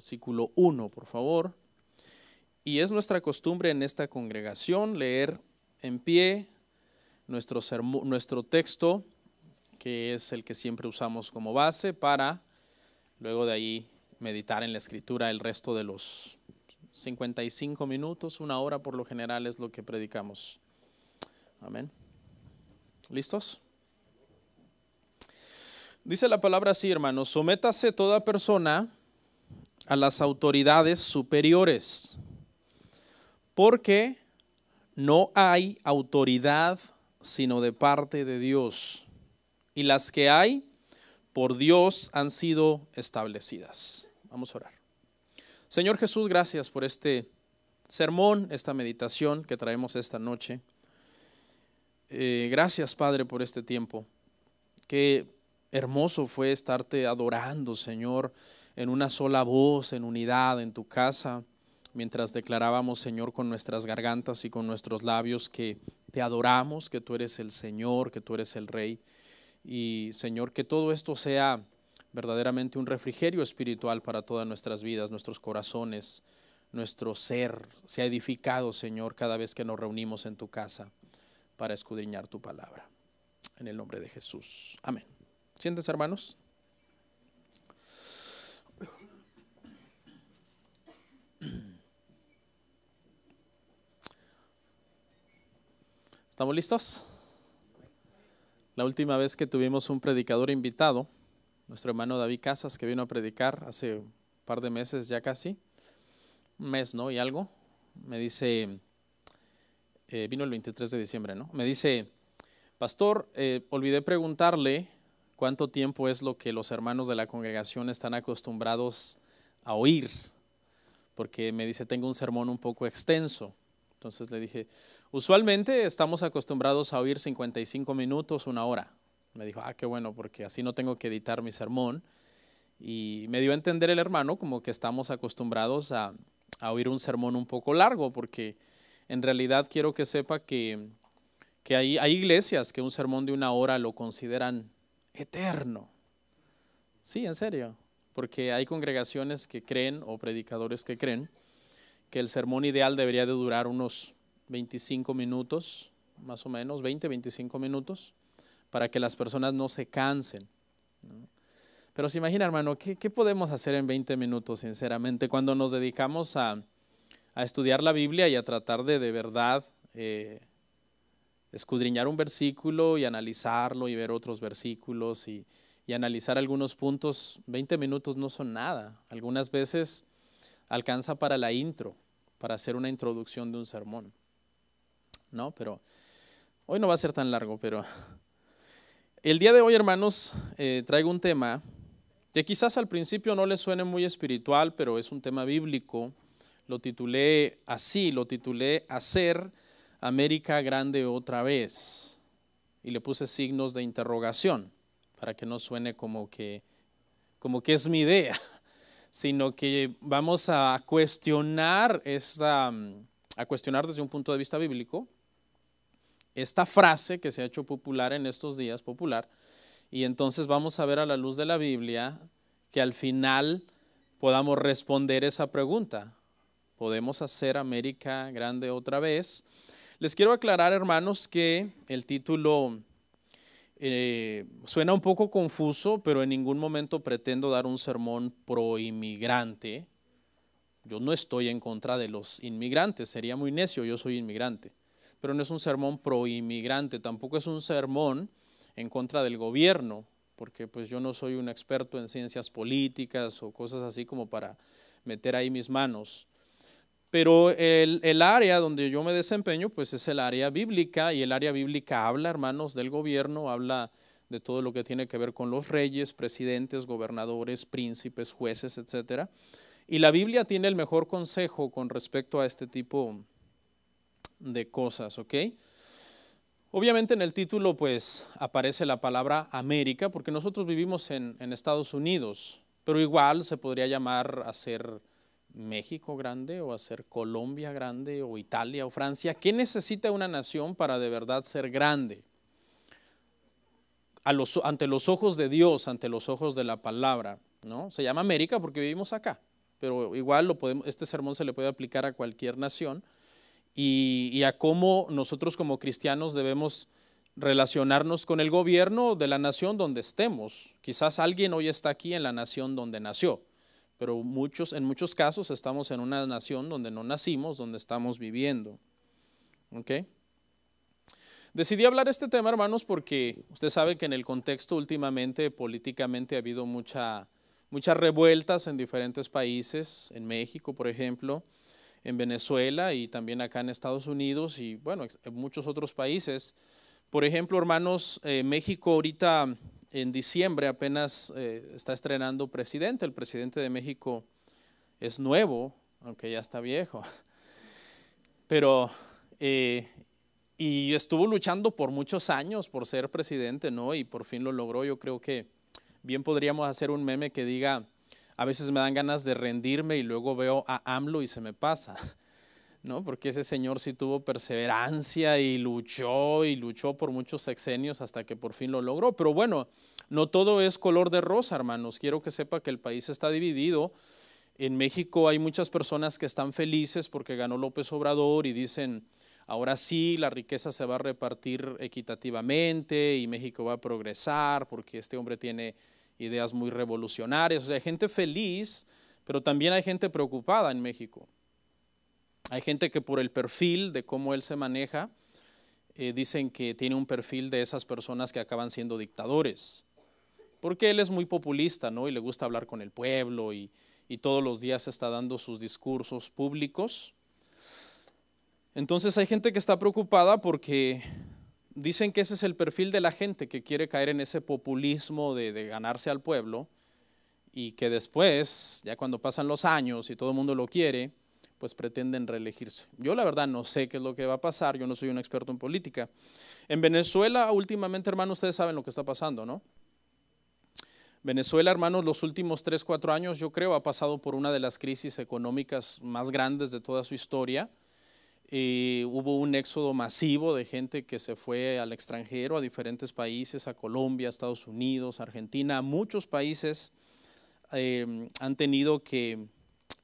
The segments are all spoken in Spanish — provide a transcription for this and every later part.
versículo 1, por favor. Y es nuestra costumbre en esta congregación leer en pie nuestro texto, que es el que siempre usamos como base, para luego de ahí meditar en la Escritura el resto de los 55 minutos, una hora por lo general es lo que predicamos. Amén. ¿Listos? Dice la palabra así, hermanos: sométase toda persona a las autoridades superiores, porque no hay autoridad sino de parte de Dios, y las que hay por Dios han sido establecidas. Vamos a orar. Señor Jesús, gracias por este sermón, esta meditación que traemos esta noche. Gracias, Padre, por este tiempo. Qué hermoso fue estarte adorando, Señor, en una sola voz, en unidad, en tu casa, mientras declarábamos, Señor, con nuestras gargantas y con nuestros labios que te adoramos, que tú eres el Señor, que tú eres el Rey. Y, Señor, que todo esto sea verdaderamente un refrigerio espiritual para todas nuestras vidas, nuestros corazones, nuestro ser sea edificado, Señor, cada vez que nos reunimos en tu casa para escudriñar tu palabra. En el nombre de Jesús. Amén. ¿Siéntense, hermanos? ¿Estamos listos? La última vez que tuvimos un predicador invitado, nuestro hermano David Casas, que vino a predicar hace un par de meses ya casi, un mes, ¿no? Y algo, me dice, vino el 23 de diciembre, ¿no? Me dice: pastor, olvidé preguntarle cuánto tiempo es lo que los hermanos de la congregación están acostumbrados a oír, porque me dice, tengo un sermón un poco extenso. Entonces le dije, usualmente estamos acostumbrados a oír 55 minutos, una hora. Me dijo, qué bueno, porque así no tengo que editar mi sermón. Y me dio a entender el hermano como que estamos acostumbrados a oír un sermón un poco largo, porque en realidad quiero que sepa que hay iglesias que un sermón de una hora lo consideran eterno. Sí, en serio, porque hay congregaciones que creen, o predicadores que creen, que el sermón ideal debería de durar unos 25 minutos, más o menos, 25 minutos, para que las personas no se cansen, ¿no? Pero se imagina, hermano, ¿qué podemos hacer en 20 minutos, sinceramente, cuando nos dedicamos a estudiar la Biblia y a tratar de verdad escudriñar un versículo y analizarlo y ver otros versículos y analizar algunos puntos? 20 minutos no son nada. Algunas veces alcanza para la intro, para hacer una introducción de un sermón, ¿no? Pero hoy no va a ser tan largo, pero el día de hoy, hermanos, traigo un tema que quizás al principio no les suene muy espiritual, pero es un tema bíblico. Lo titulé así, Hacer América Grande Otra Vez, y le puse signos de interrogación para que no suene como que es mi idea, sino que vamos a cuestionar desde un punto de vista bíblico esta frase que se ha hecho popular en estos días, y entonces vamos a ver a la luz de la Biblia que al final podamos responder esa pregunta. ¿Podemos hacer América grande otra vez? Les quiero aclarar, hermanos, que el título suena un poco confuso, pero en ningún momento pretendo dar un sermón pro inmigrante. Yo no estoy en contra de los inmigrantes, sería muy necio, yo soy inmigrante, pero no es un sermón pro inmigrante, tampoco es un sermón en contra del gobierno, porque pues yo no soy un experto en ciencias políticas o cosas así como para meter ahí mis manos. Pero el área donde yo me desempeño pues es el área bíblica, y el área bíblica habla, hermanos, del gobierno, habla de todo lo que tiene que ver con los reyes, presidentes, gobernadores, príncipes, jueces, etcétera. Y la Biblia tiene el mejor consejo con respecto a este tipo de cosas, ¿ok? Obviamente en el título pues aparece la palabra América, porque nosotros vivimos en Estados Unidos, pero igual se podría llamar hacer México grande, o hacer Colombia grande, o Italia o Francia. ¿Qué necesita una nación para de verdad ser grande? Ante los ojos de Dios, ante los ojos de la palabra, ¿no? Se llama América porque vivimos acá, pero igual este sermón se le puede aplicar a cualquier nación y a cómo nosotros como cristianos debemos relacionarnos con el gobierno de la nación donde estemos. Quizás alguien hoy está aquí en la nación donde nació, pero en muchos casos estamos en una nación donde no nacimos, donde estamos viviendo. ¿Ok? Decidí hablar este tema, hermanos, porque usted sabe que en el contexto últimamente, políticamente, ha habido muchas revueltas en diferentes países, en México, por ejemplo, en Venezuela y también acá en Estados Unidos y, bueno, en muchos otros países. Por ejemplo, hermanos, México ahorita en diciembre apenas está estrenando presidente. El presidente de México es nuevo, aunque ya está viejo, pero y estuvo luchando por muchos años por ser presidente, ¿no? Y por fin lo logró. Yo creo que bien podríamos hacer un meme que diga, a veces me dan ganas de rendirme y luego veo a AMLO y se me pasa, ¿no? Porque ese señor sí tuvo perseverancia y luchó por muchos sexenios hasta que por fin lo logró. Pero bueno, no todo es color de rosa, hermanos. Quiero que sepa que el país está dividido. En México hay muchas personas que están felices porque ganó López Obrador y dicen, ahora sí, la riqueza se va a repartir equitativamente y México va a progresar porque este hombre tiene ideas muy revolucionarias. O sea, hay gente feliz, pero también hay gente preocupada en México. Hay gente que por el perfil de cómo él se maneja, dicen que tiene un perfil de esas personas que acaban siendo dictadores. Porque él es muy populista, ¿no? Y le gusta hablar con el pueblo y todos los días está dando sus discursos públicos. Entonces hay gente que está preocupada porque dicen que ese es el perfil de la gente que quiere caer en ese populismo de ganarse al pueblo y que después, ya cuando pasan los años y todo el mundo lo quiere, pues pretenden reelegirse. Yo la verdad no sé qué es lo que va a pasar, yo no soy un experto en política. En Venezuela últimamente, hermanos, ustedes saben lo que está pasando, ¿no? Venezuela, hermanos, los últimos 3, 4 años yo creo ha pasado por una de las crisis económicas más grandes de toda su historia. Hubo un éxodo masivo de gente que se fue al extranjero, a diferentes países, a Colombia, Estados Unidos, Argentina. Muchos países han tenido que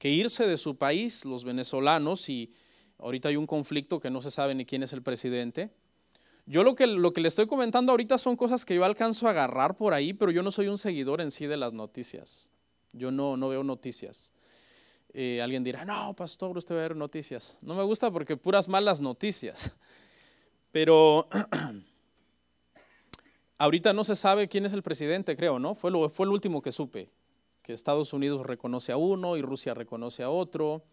irse de su país, los venezolanos, y ahorita hay un conflicto que no se sabe ni quién es el presidente. Yo lo que le estoy comentando ahorita son cosas que yo alcanzo a agarrar por ahí, pero yo no soy un seguidor en sí de las noticias. Yo no veo noticias. Alguien dirá, no, pastor, usted va a ver noticias. No me gusta porque puras malas noticias. Pero ahorita no se sabe quién es el presidente, creo, ¿no? Fue el último que supe, que Estados Unidos reconoce a uno y Rusia reconoce a otro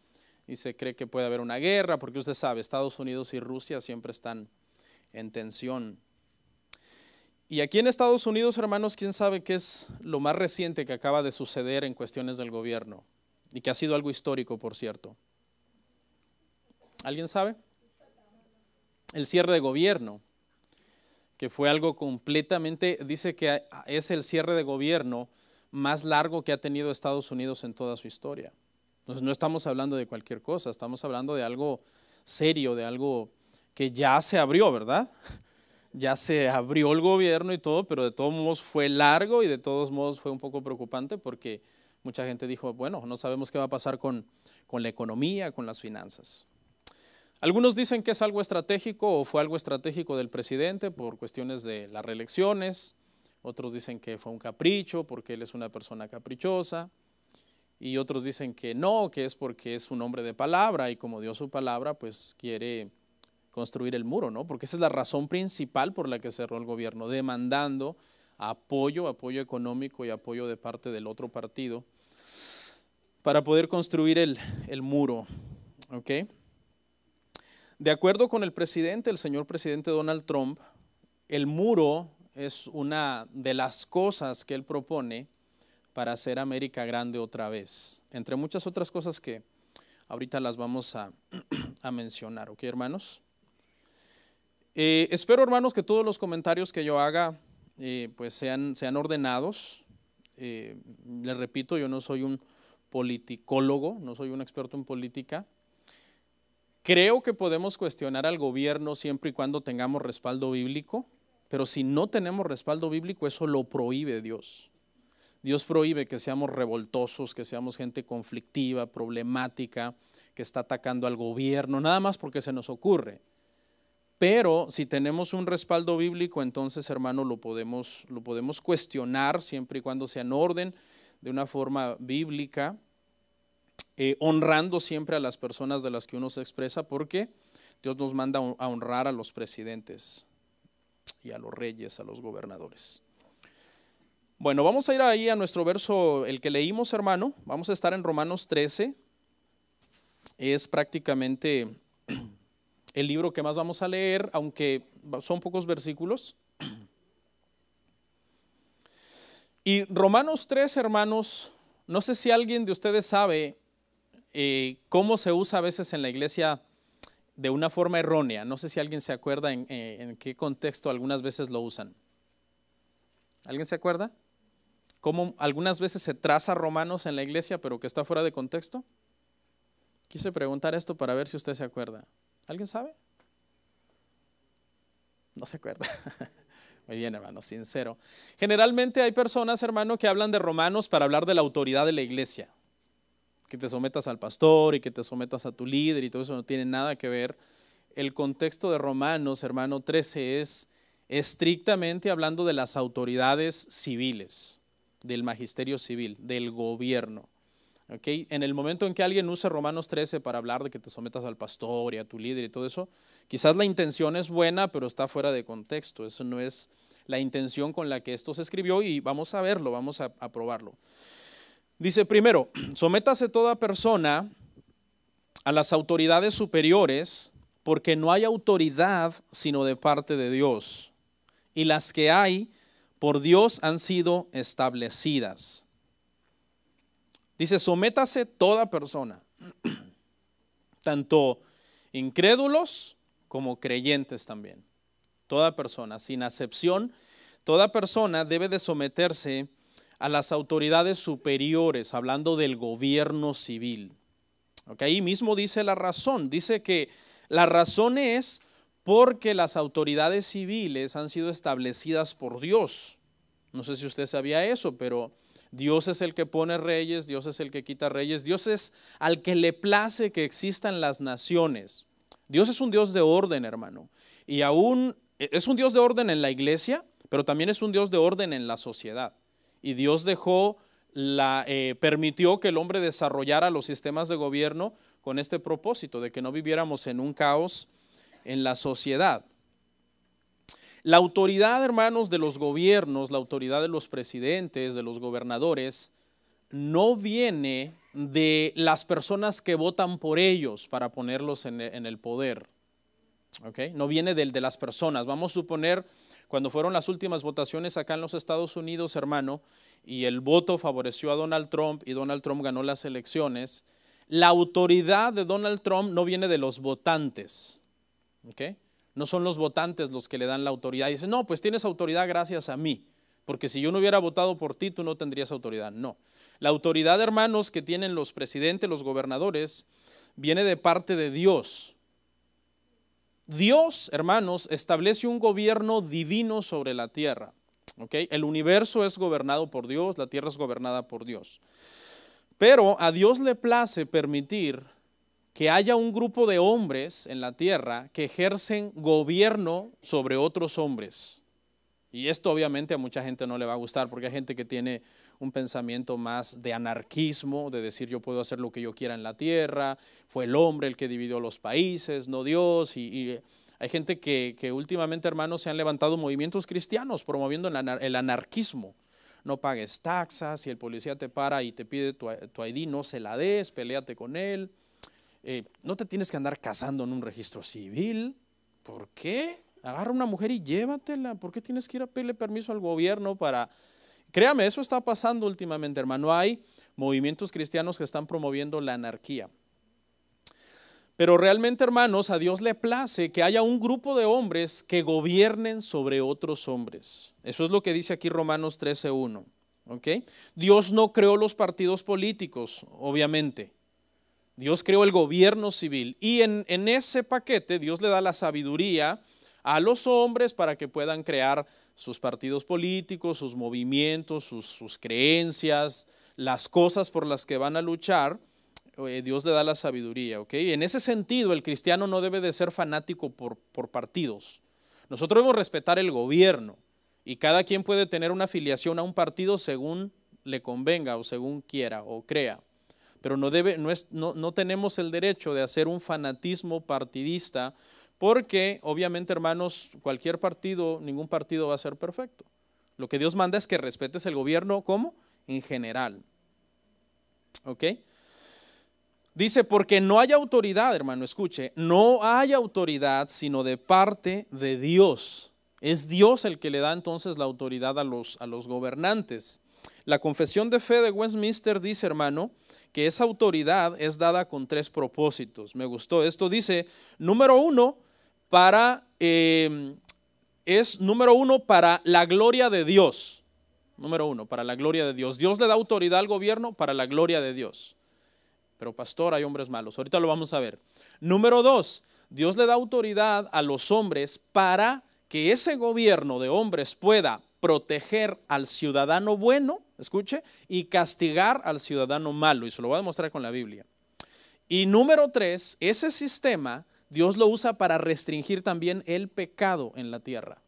y se cree que puede haber una guerra, porque usted sabe, Estados Unidos y Rusia siempre están en tensión. Y aquí en Estados Unidos, hermanos, ¿quién sabe qué es lo más reciente que acaba de suceder en cuestiones del gobierno? Y que ha sido algo histórico, por cierto. ¿Alguien sabe? El cierre de gobierno, que fue algo completamente, dice que es el cierre de gobierno más largo que ha tenido Estados Unidos en toda su historia. Entonces no estamos hablando de cualquier cosa, estamos hablando de algo serio, de algo que ya se abrió, ¿verdad? Ya se abrió el gobierno y todo, pero de todos modos fue largo y de todos modos fue un poco preocupante porque mucha gente dijo, bueno, no sabemos qué va a pasar con la economía, con las finanzas. Algunos dicen que es algo estratégico o fue algo estratégico del presidente por cuestiones de las reelecciones. Otros dicen que fue un capricho porque él es una persona caprichosa. Y otros dicen que no, que es porque es un hombre de palabra y como dio su palabra, pues quiere construir el muro, ¿no? Porque esa es la razón principal por la que cerró el gobierno, demandando apoyo económico y apoyo de parte del otro partido para poder construir el muro, ¿ok? De acuerdo con el presidente, el señor presidente Donald Trump, el muro es una de las cosas que él propone para hacer América grande otra vez, entre muchas otras cosas que ahorita las vamos a mencionar, ¿ok, hermanos? Espero, hermanos, que todos los comentarios que yo haga pues sean ordenados. Les repito, yo no soy un politicólogo, no soy un experto en política. Creo que podemos cuestionar al gobierno siempre y cuando tengamos respaldo bíblico, pero si no tenemos respaldo bíblico, eso lo prohíbe Dios. Dios prohíbe que seamos revoltosos, que seamos gente conflictiva, problemática, que está atacando al gobierno, nada más porque se nos ocurre. Pero si tenemos un respaldo bíblico, entonces, hermano, lo podemos cuestionar siempre y cuando sea en orden, de una forma bíblica, honrando siempre a las personas de las que uno se expresa, porque Dios nos manda a honrar a los presidentes y a los reyes, a los gobernadores. Bueno, vamos a ir ahí a nuestro verso, el que leímos, hermano. Vamos a estar en Romanos 13. Es prácticamente el libro que más vamos a leer, aunque son pocos versículos. Y Romanos 3, hermanos, no sé si alguien de ustedes sabe cómo se usa a veces en la iglesia de una forma errónea. No sé si alguien se acuerda en qué contexto algunas veces lo usan. ¿Alguien se acuerda? ¿Cómo algunas veces se traza Romanos en la iglesia, pero que está fuera de contexto? Quise preguntar esto para ver si usted se acuerda. ¿Alguien sabe? No se acuerda. Muy bien, hermano, sincero. Generalmente hay personas, hermano, que hablan de Romanos para hablar de la autoridad de la iglesia. Que te sometas al pastor y que te sometas a tu líder y todo eso no tiene nada que ver. El contexto de Romanos, hermano, 13 es estrictamente hablando de las autoridades civiles, del magisterio civil, del gobierno. ¿Okay? En el momento en que alguien use Romanos 13 para hablar de que te sometas al pastor y a tu líder y todo eso, quizás la intención es buena, pero está fuera de contexto. Eso no es la intención con la que esto se escribió y vamos a verlo, vamos a probarlo. Dice primero, sométase toda persona a las autoridades superiores, porque no hay autoridad sino de parte de Dios, y las que hay por Dios han sido establecidas. Dice, sométase toda persona, tanto incrédulos como creyentes también. Toda persona, sin acepción, toda persona debe de someterse a las autoridades superiores, hablando del gobierno civil. Okay, ahí mismo dice la razón, dice que la razón es porque las autoridades civiles han sido establecidas por Dios. No sé si usted sabía eso, pero Dios es el que pone reyes, Dios es el que quita reyes, Dios es al que le place que existan las naciones. Dios es un Dios de orden, hermano, y aún es un Dios de orden en la iglesia, pero también es un Dios de orden en la sociedad. Y Dios permitió que el hombre desarrollara los sistemas de gobierno con este propósito, de que no viviéramos en un caos en la sociedad. La autoridad, hermanos, de los gobiernos, la autoridad de los presidentes, de los gobernadores, no viene de las personas que votan por ellos para ponerlos en el poder. ¿Okay? No viene de las personas. Vamos a suponer, cuando fueron las últimas votaciones acá en los Estados Unidos, hermano, y el voto favoreció a Donald Trump y Donald Trump ganó las elecciones, la autoridad de Donald Trump no viene de los votantes. ¿Okay? No son los votantes los que le dan la autoridad. Y dicen, no, pues tienes autoridad gracias a mí, porque si yo no hubiera votado por ti, tú no tendrías autoridad. No. La autoridad, hermanos, que tienen los presidentes, los gobernadores, viene de parte de Dios. Dios, hermanos, establece un gobierno divino sobre la tierra. ¿Okay? El universo es gobernado por Dios, la tierra es gobernada por Dios. Pero a Dios le place permitir que haya un grupo de hombres en la tierra que ejercen gobierno sobre otros hombres. Y esto obviamente a mucha gente no le va a gustar, porque hay gente que tiene un pensamiento más de anarquismo, de decir yo puedo hacer lo que yo quiera en la tierra, fue el hombre el que dividió los países, no Dios, y hay gente que últimamente, hermanos, se han levantado movimientos cristianos promoviendo el anarquismo. No pagues taxas, si el policía te para y te pide tu ID, no se la des, peléate con él. No te tienes que andar casando en un registro civil. ¿Por qué? Agarra una mujer y llévatela. ¿Por qué tienes que ir a pedirle permiso al gobierno para...? Créame, eso está pasando últimamente, hermano. Hay movimientos cristianos que están promoviendo la anarquía. Pero realmente, hermanos, a Dios le place que haya un grupo de hombres que gobiernen sobre otros hombres. Eso es lo que dice aquí Romanos 13:1. ¿Okay? Dios no creó los partidos políticos, obviamente. Dios creó el gobierno civil y en ese paquete Dios le da la sabiduría a los hombres para que puedan crear sus partidos políticos, sus movimientos, sus creencias, las cosas por las que van a luchar. Dios le da la sabiduría, ¿ok? En ese sentido, el cristiano no debe de ser fanático por partidos. Nosotros debemos respetar el gobierno y cada quien puede tener una afiliación a un partido según le convenga o según quiera o crea. Pero no tenemos el derecho de hacer un fanatismo partidista porque obviamente, hermanos, cualquier partido, ningún partido va a ser perfecto. Lo que Dios manda es que respetes el gobierno, ¿cómo? En general. ¿Ok? Dice, porque no hay autoridad, hermano, escuche, no hay autoridad sino de parte de Dios. Es Dios el que le da entonces la autoridad a los gobernantes. La Confesión de Fe de Westminster dice, hermano, que esa autoridad es dada con 3 propósitos. Me gustó. Esto dice, número uno, para la gloria de Dios. Número uno, para la gloria de Dios. Dios le da autoridad al gobierno para la gloria de Dios. Pero pastor, hay hombres malos. Ahorita lo vamos a ver. Número 2, Dios le da autoridad a los hombres para que ese gobierno de hombres pueda proteger al ciudadano bueno, escuche, y castigar al ciudadano malo. Y se lo voy a demostrar con la Biblia. Y número 3, ese sistema Dios lo usa para restringir también el pecado en la tierra.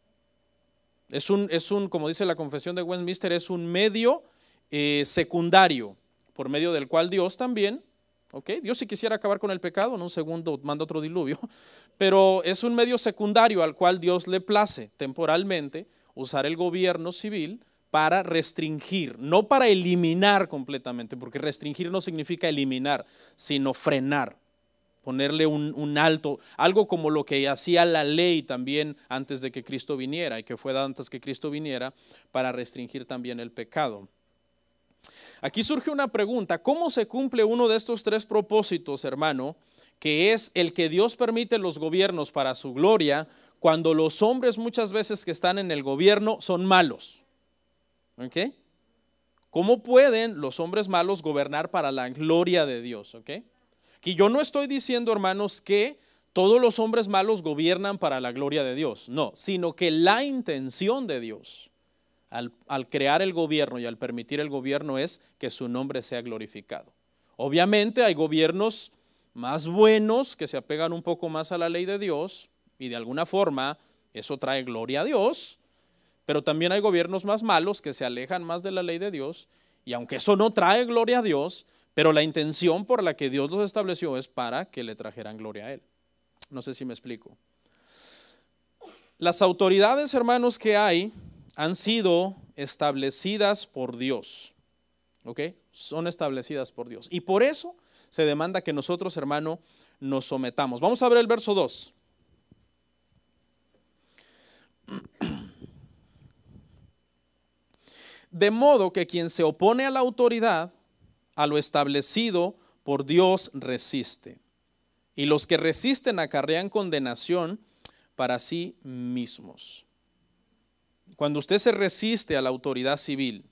Es un, como dice la Confesión de Westminster, es un medio secundario, por medio del cual Dios también, Dios si quisiera acabar con el pecado, en un segundo manda otro diluvio, pero es un medio secundario al cual Dios le place temporalmente usar el gobierno civil para restringir, no para eliminar completamente, porque restringir no significa eliminar, sino frenar, ponerle un alto, algo como lo que hacía la ley también antes de que Cristo viniera, y que fue antes que Cristo viniera para restringir también el pecado. Aquí surge una pregunta, ¿cómo se cumple uno de estos 3 propósitos, hermano, que es el que Dios permite los gobiernos para su gloria, cuando los hombres muchas veces que están en el gobierno son malos? ¿Ok? ¿Cómo pueden los hombres malos gobernar para la gloria de Dios? ¿Ok? Aquí yo no estoy diciendo, hermanos, que todos los hombres malos gobiernan para la gloria de Dios, no, sino que la intención de Dios al crear el gobierno y al permitir el gobierno es que su nombre sea glorificado. Obviamente hay gobiernos más buenos que se apegan un poco más a la ley de Dios y de alguna forma eso trae gloria a Dios, pero también hay gobiernos más malos que se alejan más de la ley de Dios y aunque eso no trae gloria a Dios, pero la intención por la que Dios los estableció es para que le trajeran gloria a Él. No sé si me explico. Las autoridades, hermanos, que hay han sido establecidas por Dios, ¿ok? Son establecidas por Dios. Y por eso se demanda que nosotros, hermano, nos sometamos. Vamos a ver el verso 2. De modo que quien se opone a la autoridad, a lo establecido por Dios resiste. Y los que resisten acarrean condenación para sí mismos. Cuando usted se resiste a la autoridad civil,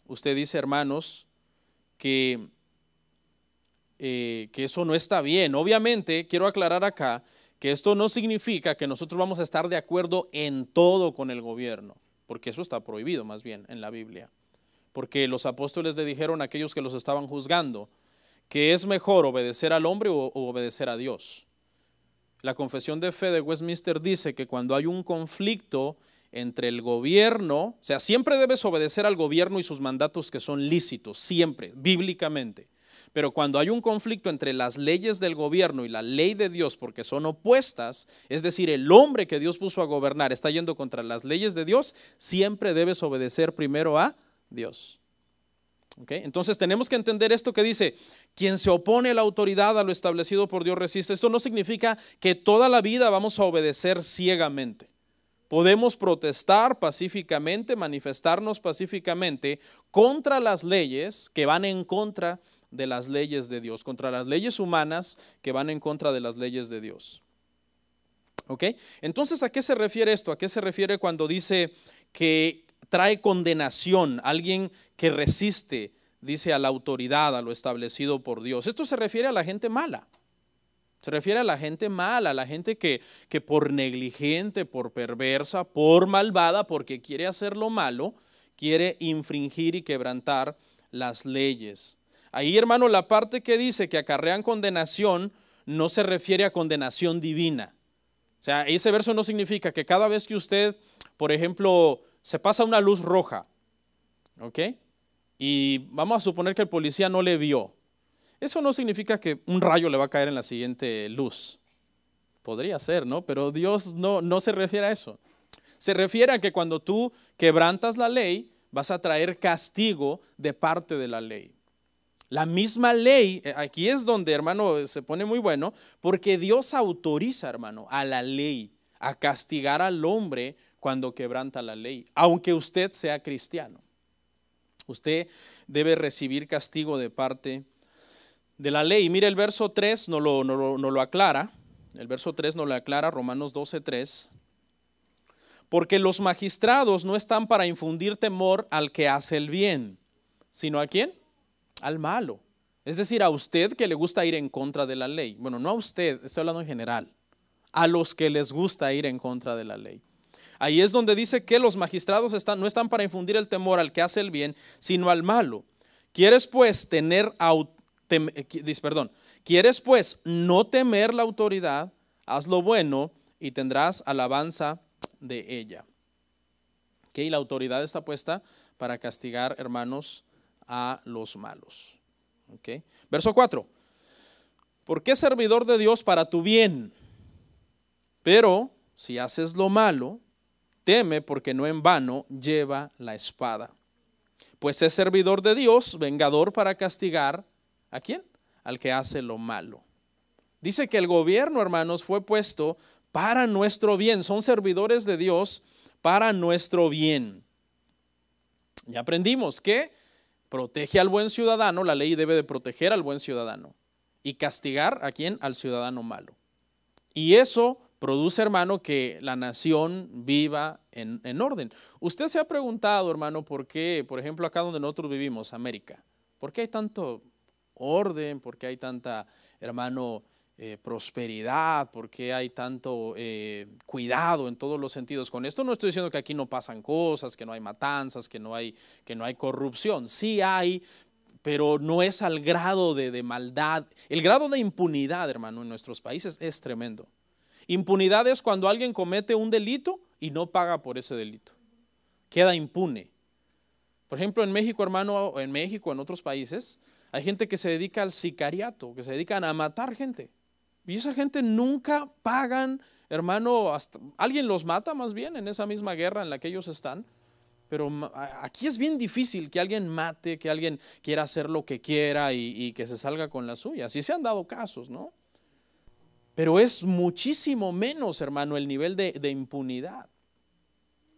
usted dice, hermanos, que eso no está bien. Obviamente, quiero aclarar acá que esto no significa que nosotros vamos a estar de acuerdo en todo con el gobierno, porque eso está prohibido más bien en la Biblia. Porque los apóstoles le dijeron a aquellos que los estaban juzgando que es mejor obedecer al hombre o obedecer a Dios. La Confesión de Fe de Westminster dice que cuando hay un conflicto entre el gobierno, o sea, siempre debes obedecer al gobierno y sus mandatos que son lícitos, siempre, bíblicamente. Pero cuando hay un conflicto entre las leyes del gobierno y la ley de Dios, porque son opuestas, es decir, el hombre que Dios puso a gobernar está yendo contra las leyes de Dios, siempre debes obedecer primero a Dios. ¿Okay? Entonces tenemos que entender esto que dice, quien se opone a la autoridad, a lo establecido por Dios resiste. Esto no significa que toda la vida vamos a obedecer ciegamente. Podemos protestar pacíficamente, manifestarnos pacíficamente contra las leyes que van en contra de las leyes de Dios, contra las leyes humanas que van en contra de las leyes de Dios. ¿Ok? Entonces, ¿a qué se refiere esto? ¿A qué se refiere cuando dice que trae condenación, alguien que resiste, dice, a la autoridad, a lo establecido por Dios? Esto se refiere a la gente mala. Se refiere a la gente mala, a la gente que por negligente, por perversa, por malvada, porque quiere hacer lo malo, quiere infringir y quebrantar las leyes. Ahí, hermano, la parte que dice que acarrean condenación no se refiere a condenación divina. O sea, ese verso no significa que cada vez que usted, por ejemplo, se pasa una luz roja, ¿ok? Y vamos a suponer que el policía no le vio. Eso no significa que un rayo le va a caer en la siguiente luz. Podría ser, ¿no? Pero Dios no se refiere a eso. Se refiere a que cuando tú quebrantas la ley, vas a traer castigo de parte de la ley. La misma ley, aquí es donde, hermano, se pone muy bueno, porque Dios autoriza, hermano, a la ley a castigar al hombre cuando quebranta la ley, aunque usted sea cristiano. Usted debe recibir castigo de parte de la ley. Mire, el verso 3 no lo aclara. El verso 3 nos lo aclara, Romanos 12:3. Porque los magistrados no están para infundir temor al que hace el bien, sino ¿a quién? Al malo. Es decir, a usted que le gusta ir en contra de la ley. Bueno, no a usted, estoy hablando en general. A los que les gusta ir en contra de la ley. Ahí es donde dice que los magistrados no están para infundir el temor al que hace el bien, sino al malo. ¿Quieres pues ¿Quieres pues no temer la autoridad? Haz lo bueno y tendrás alabanza de ella. ¿Okay? La autoridad está puesta para castigar, hermanos, a los malos. ¿Okay? Verso 4. ¿Por qué servidor de Dios para tu bien? Pero si haces lo malo, teme porque no en vano lleva la espada. Pues es servidor de Dios, vengador para castigar, ¿a quién? Al que hace lo malo. Dice que el gobierno, hermanos, fue puesto para nuestro bien. Son servidores de Dios para nuestro bien. Ya aprendimos que protege al buen ciudadano, la ley debe de proteger al buen ciudadano y castigar ¿a quién? Al ciudadano malo. Y eso produce, hermano, que la nación viva en orden. Usted se ha preguntado, hermano, por qué, por ejemplo, acá donde nosotros vivimos, América, ¿por qué hay tanto orden? ¿Por qué hay tanta, hermano, prosperidad? ¿Por qué hay tanto cuidado en todos los sentidos? Con esto no estoy diciendo que aquí no pasan cosas, que no hay matanzas, que no hay corrupción. Sí hay, pero no es al grado de maldad. El grado de impunidad, hermano, en nuestros países es tremendo. Impunidad es cuando alguien comete un delito y no paga por ese delito. Queda impune. Por ejemplo, en México, hermano, en otros países, hay gente que se dedica al sicariato, que se dedican a matar gente. Y esa gente nunca pagan, hermano, alguien los mata más bien en esa misma guerra en la que ellos están. Pero aquí es bien difícil que alguien mate, que alguien quiera hacer lo que quiera y que se salga con la suya. Sí se han dado casos, ¿no? Pero es muchísimo menos, hermano, el nivel de impunidad.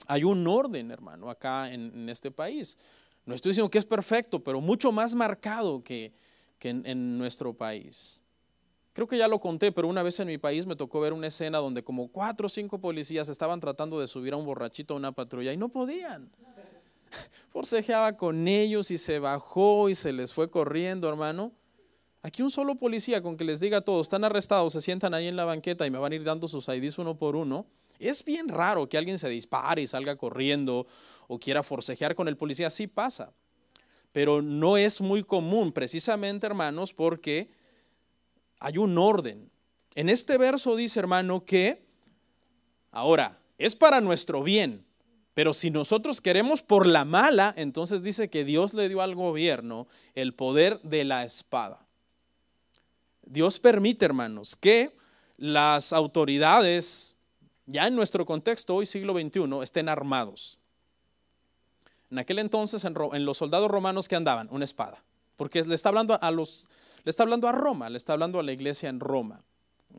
Hay un orden, hermano, acá en este país. No estoy diciendo que es perfecto, pero mucho más marcado que en nuestro país. Creo que ya lo conté, pero una vez en mi país me tocó ver una escena donde como 4 o 5 policías estaban tratando de subir a un borrachito a una patrulla y no podían. Forcejeaba con ellos y se bajó y se les fue corriendo, hermano. Aquí un solo policía con que les diga a todos, están arrestados, se sientan ahí en la banqueta y me van a ir dando sus IDs uno por uno. Es bien raro que alguien se dispare y salga corriendo o quiera forcejear con el policía, sí pasa. Pero no es muy común, precisamente, hermanos, porque hay un orden. En este verso dice, hermano, que ahora es para nuestro bien, pero si nosotros queremos por la mala, entonces dice que Dios le dio al gobierno el poder de la espada. Dios permite, hermanos, que las autoridades, ya en nuestro contexto, hoy siglo XXI, estén armados. En aquel entonces, en los soldados romanos, ¿qué andaban? Una espada. Porque le está hablando a Roma, le está hablando a la iglesia en Roma.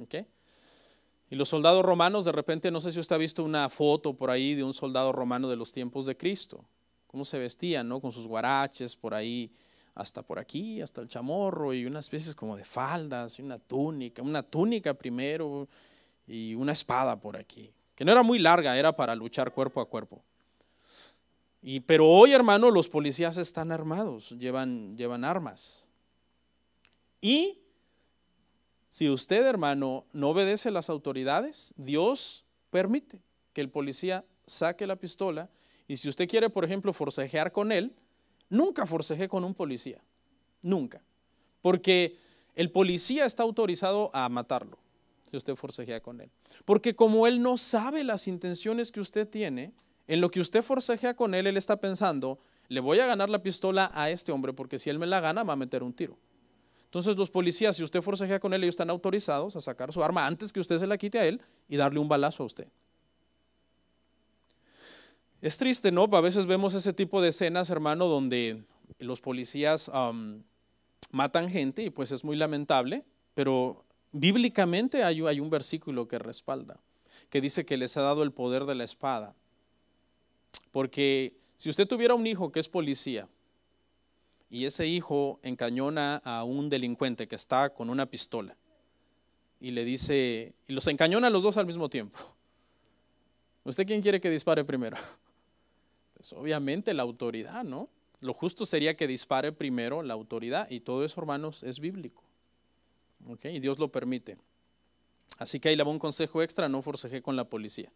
¿Okay? Y los soldados romanos, de repente, no sé si usted ha visto una foto por ahí de un soldado romano de los tiempos de Cristo. Cómo se vestían, ¿no? Con sus guaraches por ahí, hasta por aquí, hasta el chamorro, y unas especies como de faldas, y una túnica primero, y una espada por aquí, que no era muy larga, era para luchar cuerpo a cuerpo. Pero hoy, hermano, los policías están armados, llevan armas. Y Si usted, hermano, no obedece a las autoridades, Dios permite que el policía saque la pistola. Y si usted quiere, por ejemplo, forcejear con él, nunca forceje con un policía. Nunca. Porque el policía está autorizado a matarlo si usted forcejea con él. Porque como él no sabe las intenciones que usted tiene, en lo que usted forcejea con él, él está pensando, le voy a ganar la pistola a este hombre porque si él me la gana, va a meter un tiro. Entonces los policías, si usted forcejea con él, ellos están autorizados a sacar su arma antes que usted se la quite a él y darle un balazo a usted. Es triste, ¿no? A veces vemos ese tipo de escenas, hermano, donde los policías matan gente y pues es muy lamentable, pero bíblicamente hay un versículo que respalda, que dice que les ha dado el poder de la espada. Porque si usted tuviera un hijo que es policía y ese hijo encañona a un delincuente que está con una pistola y le dice, y los encañona a los dos al mismo tiempo, ¿usted quién quiere que dispare primero? Pues obviamente la autoridad, ¿no? Lo justo sería que dispare primero la autoridad y todo eso, hermanos, es bíblico. ¿Okay? Y Dios lo permite. Así que ahí le va un consejo extra, no forceje con la policía.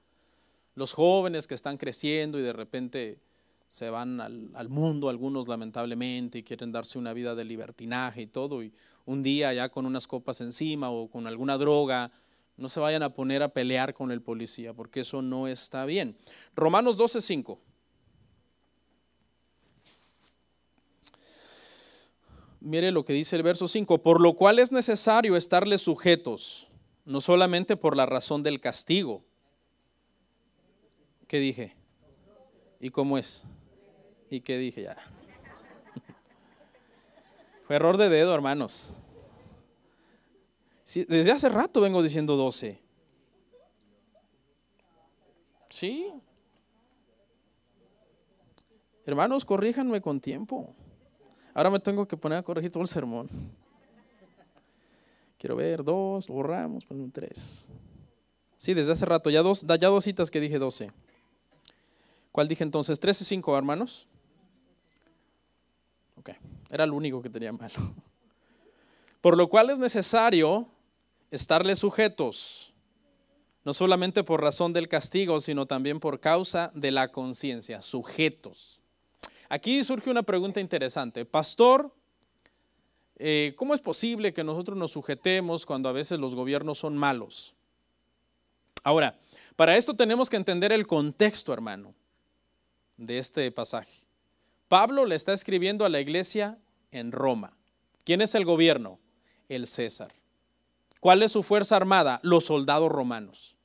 Los jóvenes que están creciendo y de repente se van al mundo, algunos lamentablemente, y quieren darse una vida de libertinaje y todo, y un día ya con unas copas encima o con alguna droga, no se vayan a poner a pelear con el policía, porque eso no está bien. Romanos 12:5. Mire lo que dice el verso 5, por lo cual es necesario estarles sujetos, no solamente por la razón del castigo. ¿Qué dije? ¿Y cómo es? ¿Y qué dije ya? Fue error de dedo, hermanos. Sí, desde hace rato vengo diciendo 12. Sí. Hermanos, corríjanme con tiempo. Ahora me tengo que poner a corregir todo el sermón. Quiero ver, 2, lo borramos, ponemos 3. Sí, desde hace rato, ya dos citas que dije 12. ¿Cuál dije entonces? 13:5, hermanos. Ok, era el único que tenía malo. Por lo cual es necesario estarles sujetos, no solamente por razón del castigo, sino también por causa de la conciencia, sujetos. Aquí surge una pregunta interesante. Pastor, ¿cómo es posible que nosotros nos sujetemos cuando a veces los gobiernos son malos? Ahora, para esto tenemos que entender el contexto, hermano, de este pasaje. Pablo le está escribiendo a la iglesia en Roma. ¿Quién es el gobierno? El César. ¿Cuál es su fuerza armada? Los soldados romanos.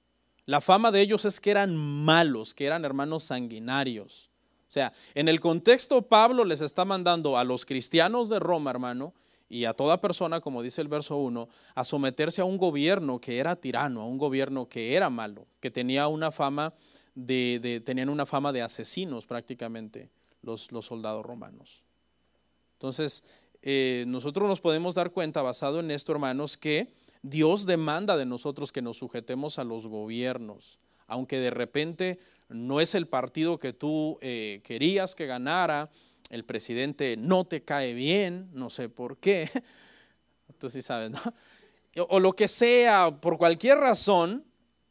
La fama de ellos es que eran malos, que eran hermanos sanguinarios. O sea, en el contexto Pablo les está mandando a los cristianos de Roma, hermano, y a toda persona, como dice el verso 1, a someterse a un gobierno que era tirano, a un gobierno que era malo, que tenía una fama tenían una fama de asesinos prácticamente los soldados romanos. Entonces, nosotros nos podemos dar cuenta, basado en esto, hermanos, que Dios demanda de nosotros que nos sujetemos a los gobiernos, aunque de repente no es el partido que tú querías que ganara, el presidente no te cae bien, no sé por qué, tú sí sabes, ¿no? O lo que sea, por cualquier razón,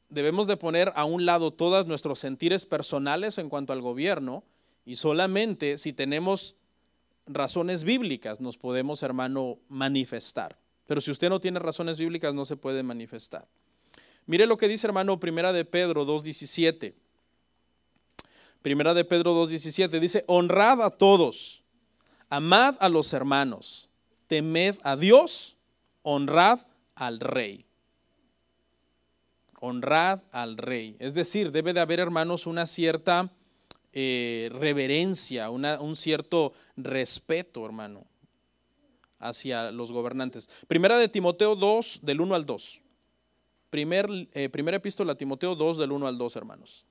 debemos de poner a un lado todos nuestros sentires personales en cuanto al gobierno y solamente si tenemos razones bíblicas nos podemos, hermano, manifestar. Pero si usted no tiene razones bíblicas no se puede manifestar. Mire lo que dice, hermano, Primera de Pedro 2:17. Primera de Pedro 2:17 dice, honrad a todos, amad a los hermanos, temed a Dios, honrad al rey. Honrad al rey. Es decir, debe de haber, hermanos, una cierta reverencia, un cierto respeto, hermano, hacia los gobernantes. Primera de Timoteo 2, del 1 al 2. Primera epístola a Timoteo 2, del 1 al 2, hermanos.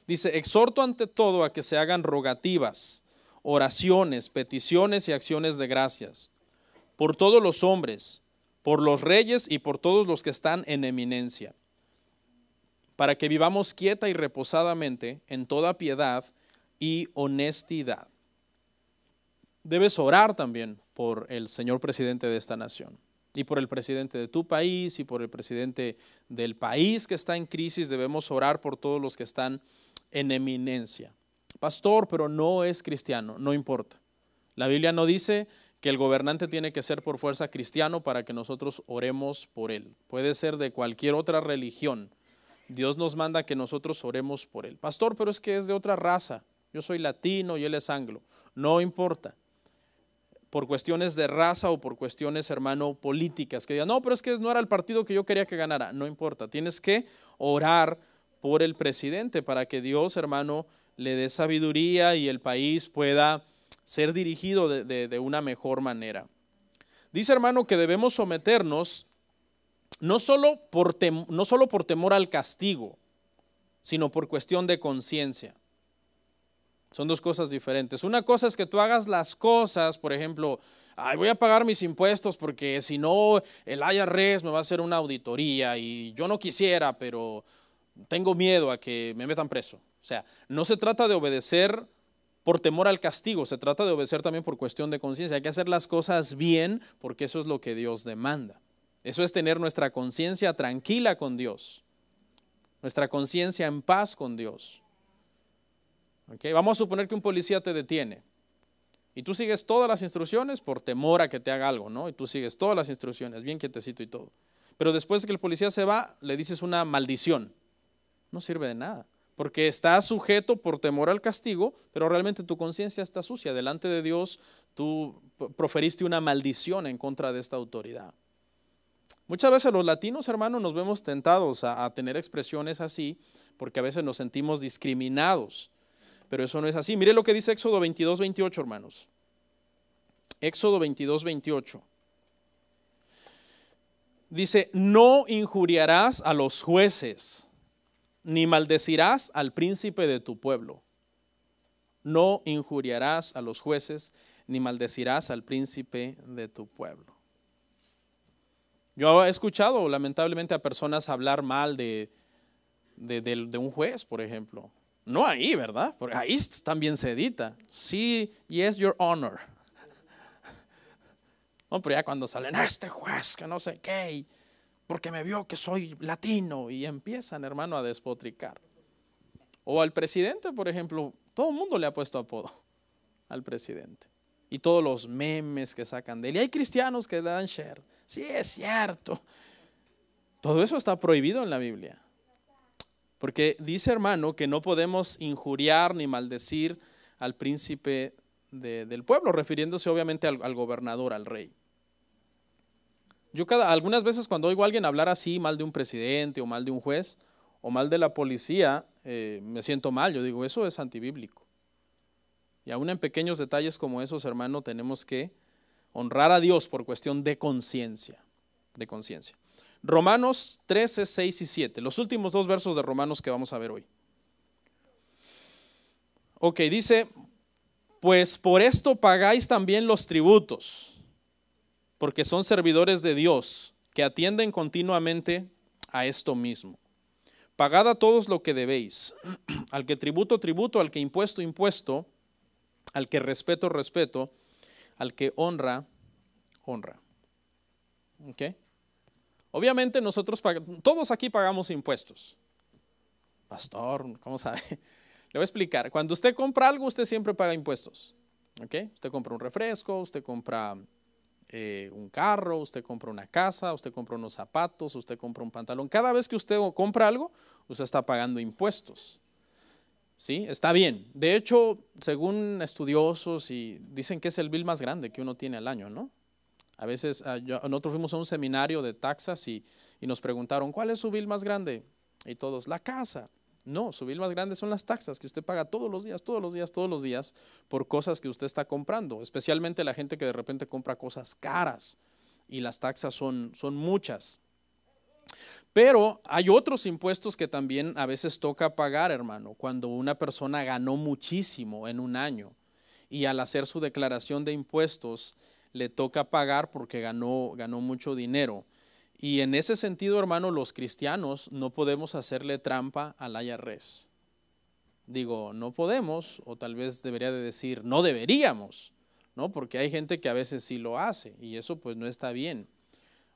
Dice, exhorto ante todo a que se hagan rogativas, oraciones, peticiones y acciones de gracias, por todos los hombres, por los reyes y por todos los que están en eminencia, para que vivamos quieta y reposadamente en toda piedad y honestidad. Debes orar también por el señor presidente de esta nación. Y por el presidente de tu país y por el presidente del país que está en crisis, debemos orar por todos los que están en eminencia. Pastor, pero no es cristiano, no importa. La Biblia no dice que el gobernante tiene que ser por fuerza cristiano para que nosotros oremos por él. Puede ser de cualquier otra religión. Dios nos manda que nosotros oremos por él. Pastor, pero es que es de otra raza. Yo soy latino y él es anglo. No importa. Por cuestiones de raza o por cuestiones, hermano, políticas, que digan, no, pero es que no era el partido que yo quería que ganara. No importa, tienes que orar por el presidente para que Dios, hermano, le dé sabiduría y el país pueda ser dirigido de una mejor manera. Dice, hermano, que debemos someternos no solo por temor al castigo, sino por cuestión de conciencia. Son dos cosas diferentes. Una cosa es que tú hagas las cosas, por ejemplo, voy a pagar mis impuestos porque si no el IRS me va a hacer una auditoría y yo no quisiera, pero tengo miedo a que me metan preso. O sea, no se trata de obedecer por temor al castigo, se trata de obedecer también por cuestión de conciencia. Hay que hacer las cosas bien porque eso es lo que Dios demanda. Eso es tener nuestra conciencia tranquila con Dios, nuestra conciencia en paz con Dios. Okay, vamos a suponer que un policía te detiene y tú sigues todas las instrucciones por temor a que te haga algo, ¿no? Y tú sigues todas las instrucciones, bien quietecito y todo. Pero después de que el policía se va, le dices una maldición. No sirve de nada, porque estás sujeto por temor al castigo, pero realmente tu conciencia está sucia. Delante de Dios tú proferiste una maldición en contra de esta autoridad. Muchas veces los latinos, hermanos, nos vemos tentados a tener expresiones así, porque a veces nos sentimos discriminados. Pero eso no es así. Mire lo que dice Éxodo 22, 28, hermanos. Éxodo 22, 28. Dice, no injuriarás a los jueces, ni maldecirás al príncipe de tu pueblo. No injuriarás a los jueces, ni maldecirás al príncipe de tu pueblo. Yo he escuchado lamentablemente a personas hablar mal de un juez, por ejemplo. No ahí, ¿verdad? Porque ahí también se edita. Sí, yes, your honor. No, pero ya cuando salen, este juez, que no sé qué, porque me vio que soy latino, y empiezan, hermano, a despotricar. O al presidente, por ejemplo, todo el mundo le ha puesto apodo al presidente. Y todos los memes que sacan de él. Y hay cristianos que le dan share. Sí, es cierto. Todo eso está prohibido en la Biblia. Porque dice, hermano, que no podemos injuriar ni maldecir al príncipe del pueblo, refiriéndose obviamente al gobernador, al rey. Yo algunas veces cuando oigo a alguien hablar así, mal de un presidente o mal de un juez o mal de la policía, me siento mal. Yo digo, eso es antibíblico. Y aún en pequeños detalles como esos, hermano, tenemos que honrar a Dios por cuestión de conciencia. De conciencia. Romanos 13, 6 y 7, los últimos dos versos de Romanos que vamos a ver hoy. Ok, dice, pues por esto pagáis también los tributos, porque son servidores de Dios, que atienden continuamente a esto mismo. Pagad a todos lo que debéis, al que tributo, tributo, al que impuesto, impuesto, al que respeto, respeto, al que honra, honra. ¿Ok? Obviamente nosotros, todos aquí pagamos impuestos. Pastor, ¿cómo sabe? Le voy a explicar. Cuando usted compra algo, usted siempre paga impuestos. ¿Ok? Usted compra un refresco, usted compra un carro, usted compra una casa, usted compra unos zapatos, usted compra un pantalón. Cada vez que usted compra algo, usted está pagando impuestos. ¿Sí? Está bien. De hecho, según estudiosos, y dicen que es el bill más grande que uno tiene al año, ¿no? A veces nosotros fuimos a un seminario de taxas y nos preguntaron, ¿cuál es su bill más grande? Y todos, la casa. No, su bill más grande son las taxas que usted paga todos los días, todos los días, todos los días por cosas que usted está comprando. Especialmente la gente que de repente compra cosas caras y las taxas son muchas. Pero hay otros impuestos que también a veces toca pagar, hermano, cuando una persona ganó muchísimo en un año y al hacer su declaración de impuestos le toca pagar porque ganó mucho dinero. Y en ese sentido, hermano, los cristianos no podemos hacerle trampa al IRS. Digo, no podemos, o tal vez debería de decir, no deberíamos, ¿no? Porque hay gente que a veces sí lo hace y eso pues no está bien.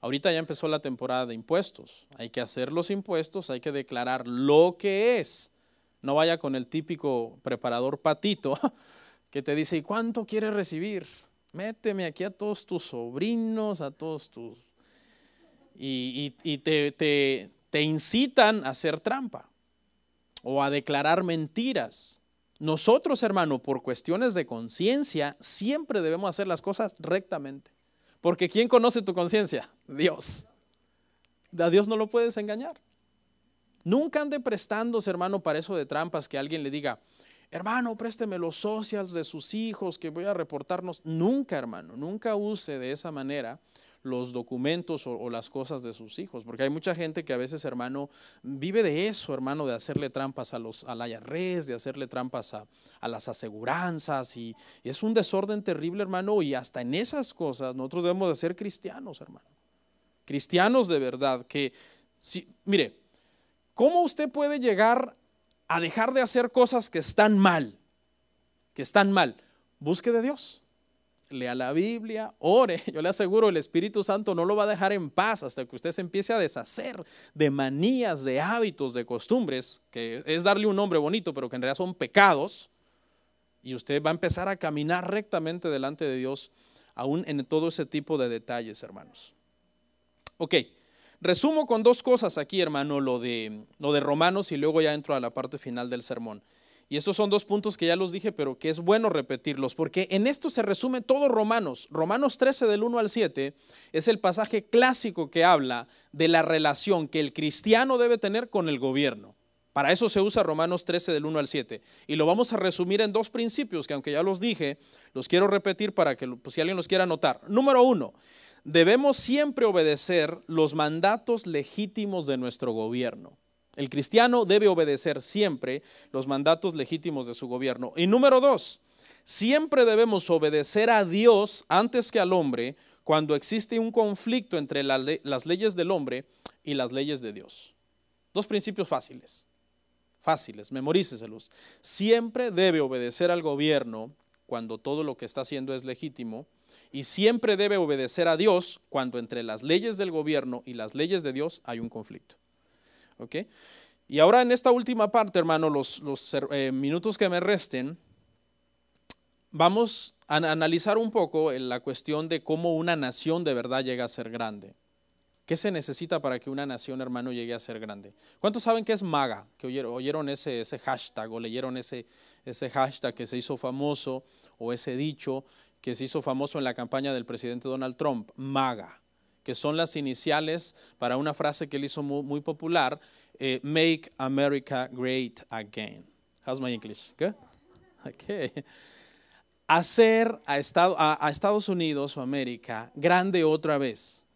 Ahorita ya empezó la temporada de impuestos. Hay que hacer los impuestos, hay que declarar lo que es. No vaya con el típico preparador patito que te dice, ¿y cuánto quieres recibir? Méteme aquí a todos tus sobrinos, a todos tus... Y te incitan a hacer trampa o a declarar mentiras. Nosotros, hermano, por cuestiones de conciencia, siempre debemos hacer las cosas rectamente. Porque ¿quién conoce tu conciencia? Dios. A Dios no lo puedes engañar. Nunca ande prestándose, hermano, para eso de trampas, que alguien le diga, hermano, présteme los socials de sus hijos que voy a reportarnos. Nunca, hermano, nunca use de esa manera los documentos o las cosas de sus hijos, porque hay mucha gente que a veces, hermano, vive de eso, hermano, de hacerle trampas al IRS, de hacerle trampas a las aseguranzas, y es un desorden terrible, hermano, y hasta en esas cosas nosotros debemos de ser cristianos, hermano, cristianos de verdad, que, mire, ¿cómo usted puede llegar a dejar de hacer cosas que están mal? Que están mal. Busque de Dios. Lea la Biblia, ore. Yo le aseguro, el Espíritu Santo no lo va a dejar en paz hasta que usted se empiece a deshacer de manías, de hábitos, de costumbres, que es darle un nombre bonito, pero que en realidad son pecados. Y usted va a empezar a caminar rectamente delante de Dios, aún en todo ese tipo de detalles, hermanos. Ok. Resumo con dos cosas aquí, hermano, lo de Romanos, y luego ya entro a la parte final del sermón. Y estos son dos puntos que ya los dije, pero que es bueno repetirlos, porque en esto se resume todo Romanos. Romanos 13 del 1 al 7 es el pasaje clásico que habla de la relación que el cristiano debe tener con el gobierno. Para eso se usa Romanos 13 del 1 al 7. Y lo vamos a resumir en dos principios, que aunque ya los dije, los quiero repetir para que pues, si alguien los quiera anotar. Número 1. Debemos siempre obedecer los mandatos legítimos de nuestro gobierno. El cristiano debe obedecer siempre los mandatos legítimos de su gobierno. Y número 2, siempre debemos obedecer a Dios antes que al hombre cuando existe un conflicto entre las leyes del hombre y las leyes de Dios. Dos principios fáciles, memoríceselos. Siempre debe obedecer al gobierno cuando todo lo que está haciendo es legítimo. Y siempre debe obedecer a Dios cuando entre las leyes del gobierno y las leyes de Dios hay un conflicto. ¿Ok? Y ahora en esta última parte, hermano, los minutos que me resten, vamos a analizar un poco la cuestión de cómo una nación de verdad llega a ser grande. ¿Qué se necesita para que una nación, hermano, llegue a ser grande? ¿Cuántos saben qué es MAGA? Que oyeron ese hashtag o leyeron ese hashtag que se hizo famoso, o ese dicho que se hizo famoso en la campaña del presidente Donald Trump, MAGA, que son las iniciales para una frase que él hizo muy popular, Make America Great Again. How's my English? Good? Okay. Hacer a Estados Unidos o América grande otra vez.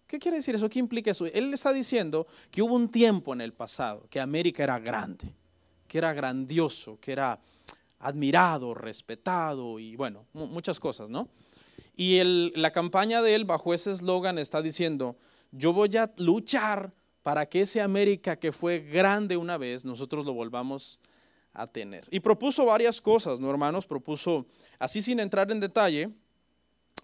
¿Qué quiere decir eso? ¿Qué implica eso? Él está diciendo que hubo un tiempo en el pasado que América era grande, que era grandioso, que era admirado, respetado y bueno, muchas cosas, ¿no? Y la campaña de él bajo ese eslogan está diciendo, yo voy a luchar para que ese América que fue grande una vez, nosotros lo volvamos a tener. Y propuso varias cosas, ¿no, hermanos? Propuso, así sin entrar en detalle,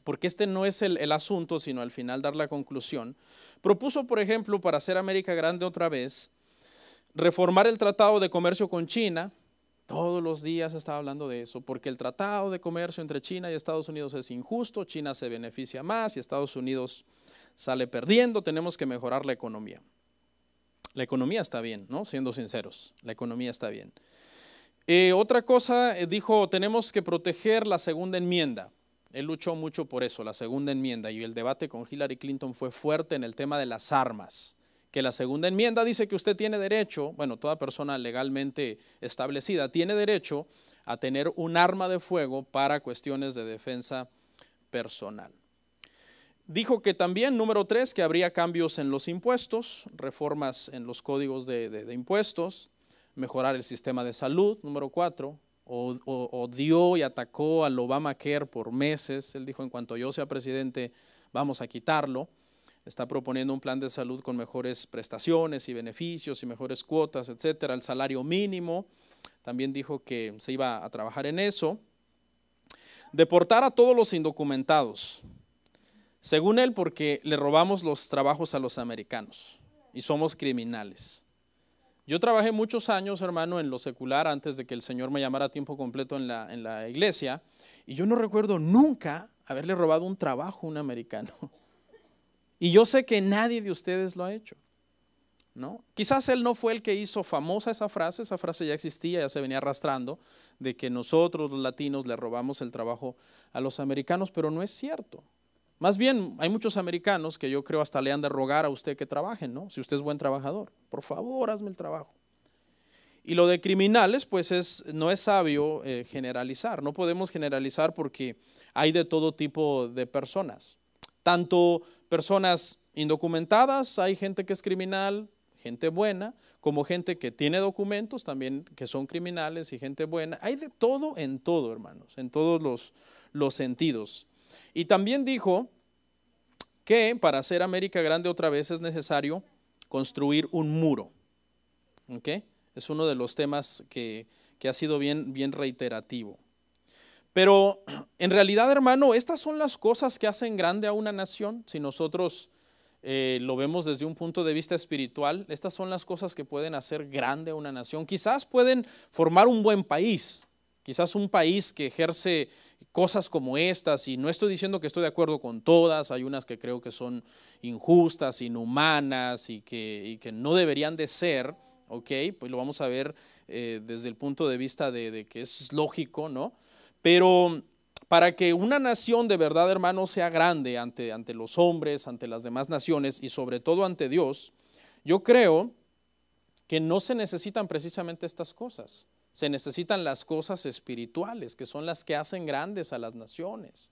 porque este no es el asunto, sino al final dar la conclusión. Propuso, por ejemplo, para hacer América grande otra vez, reformar el Tratado de Comercio con China. Todos los días estaba hablando de eso, porque el tratado de comercio entre China y Estados Unidos es injusto, China se beneficia más y Estados Unidos sale perdiendo, tenemos que mejorar la economía. La economía está bien, ¿no? Siendo sinceros, la economía está bien. Otra cosa, dijo, tenemos que proteger la segunda enmienda. Él luchó mucho por eso, la segunda enmienda, y el debate con Hillary Clinton fue fuerte en el tema de las armas. Que la segunda enmienda dice que usted tiene derecho, bueno, toda persona legalmente establecida tiene derecho a tener un arma de fuego para cuestiones de defensa personal. Dijo que también, número 3, que habría cambios en los impuestos, reformas en los códigos de impuestos, mejorar el sistema de salud, número 4, odió y atacó al Obamacare por meses. Él dijo, en cuanto yo sea presidente, vamos a quitarlo. Está proponiendo un plan de salud con mejores prestaciones y beneficios y mejores cuotas, etcétera, el salario mínimo. También dijo que se iba a trabajar en eso. Deportar a todos los indocumentados. Según él, porque le robamos los trabajos a los americanos y somos criminales. Yo trabajé muchos años, hermano, en lo secular antes de que el Señor me llamara a tiempo completo en la iglesia, y yo no recuerdo nunca haberle robado un trabajo a un americano. Y yo sé que nadie de ustedes lo ha hecho, ¿no? Quizás él no fue el que hizo famosa esa frase ya existía, ya se venía arrastrando, de que nosotros los latinos le robamos el trabajo a los americanos, pero no es cierto. Más bien, hay muchos americanos que yo creo hasta le han de rogar a usted que trabajen, ¿no? Si usted es buen trabajador, por favor, hazme el trabajo. Y lo de criminales, pues no es sabio generalizar, no podemos generalizar porque hay de todo tipo de personas. Tanto personas indocumentadas, hay gente que es criminal, gente buena, como gente que tiene documentos también que son criminales y gente buena. Hay de todo en todo, hermanos, en todos los sentidos. Y también dijo que para hacer América grande otra vez es necesario construir un muro. ¿Okay? Es uno de los temas que ha sido bien reiterativo. Pero en realidad, hermano, estas son las cosas que hacen grande a una nación. Si nosotros lo vemos desde un punto de vista espiritual, estas son las cosas que pueden hacer grande a una nación. Quizás pueden formar un buen país, quizás un país que ejerce cosas como estas, y no estoy diciendo que estoy de acuerdo con todas, hay unas que creo que son injustas, inhumanas y que no deberían de ser, ¿ok? Pues lo vamos a ver desde el punto de vista de que es lógico, ¿no? Pero para que una nación de verdad, hermano, sea grande ante los hombres, ante las demás naciones y sobre todo ante Dios, yo creo que no se necesitan precisamente estas cosas. Se necesitan las cosas espirituales, que son las que hacen grandes a las naciones.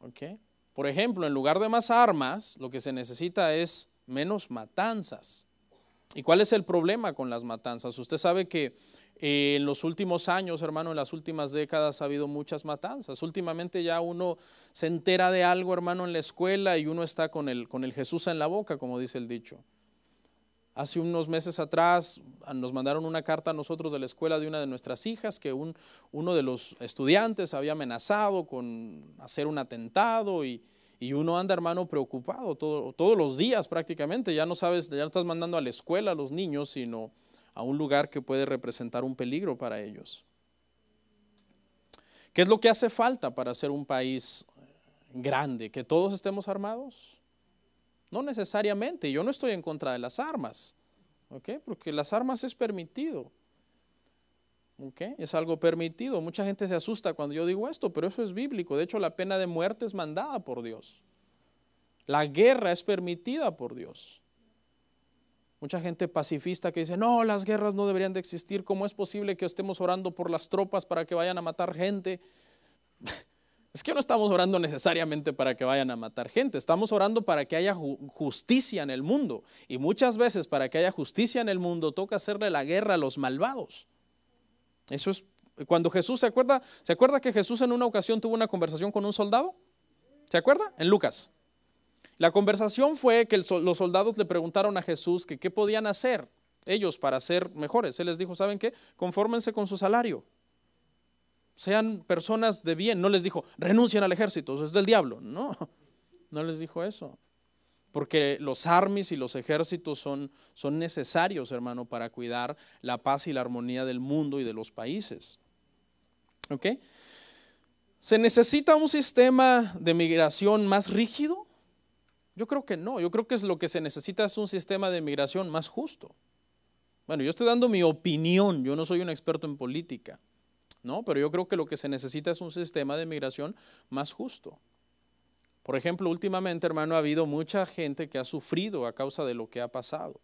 ¿Okay? Por ejemplo, en lugar de más armas, lo que se necesita es menos matanzas. ¿Y cuál es el problema con las matanzas? Usted sabe que en los últimos años, hermano, en las últimas décadas ha habido muchas matanzas. Últimamente ya uno se entera de algo, hermano, en la escuela y uno está con el Jesús en la boca, como dice el dicho. Hace unos meses atrás nos mandaron una carta a nosotros de la escuela de una de nuestras hijas que uno de los estudiantes había amenazado con hacer un atentado y uno anda, hermano, preocupado todos los días prácticamente. Ya no sabes, ya no estás mandando a la escuela a los niños, sino a un lugar que puede representar un peligro para ellos. ¿Qué es lo que hace falta para ser un país grande? ¿Que todos estemos armados? No necesariamente, yo no estoy en contra de las armas, ¿okay? Porque las armas es permitido, ¿okay? Es algo permitido. Mucha gente se asusta cuando yo digo esto, pero eso es bíblico. De hecho, la pena de muerte es mandada por Dios. La guerra es permitida por Dios. Mucha gente pacifista que dice, no, las guerras no deberían de existir. ¿Cómo es posible que estemos orando por las tropas para que vayan a matar gente? Es que no estamos orando necesariamente para que vayan a matar gente, estamos orando para que haya justicia en el mundo. Y muchas veces para que haya justicia en el mundo toca hacerle la guerra a los malvados. Eso es, cuando Jesús, ¿se acuerda que Jesús en una ocasión tuvo una conversación con un soldado? ¿Se acuerda? En Lucas. La conversación fue que los soldados le preguntaron a Jesús que qué podían hacer ellos para ser mejores. Él les dijo, ¿saben qué? Confórmense con su salario. Sean personas de bien. No les dijo, renuncien al ejército, eso es del diablo. No les dijo eso. Porque los armies y los ejércitos son necesarios, hermano, para cuidar la paz y la armonía del mundo y de los países. ¿Ok? ¿Se necesita un sistema de migración más rígido? Yo creo que no. Yo creo que lo que se necesita es un sistema de migración más justo. Bueno, yo estoy dando mi opinión, yo no soy un experto en política. No, pero yo creo que lo que se necesita es un sistema de migración más justo. Por ejemplo, últimamente, hermano, ha habido mucha gente que ha sufrido a causa de lo que ha pasado,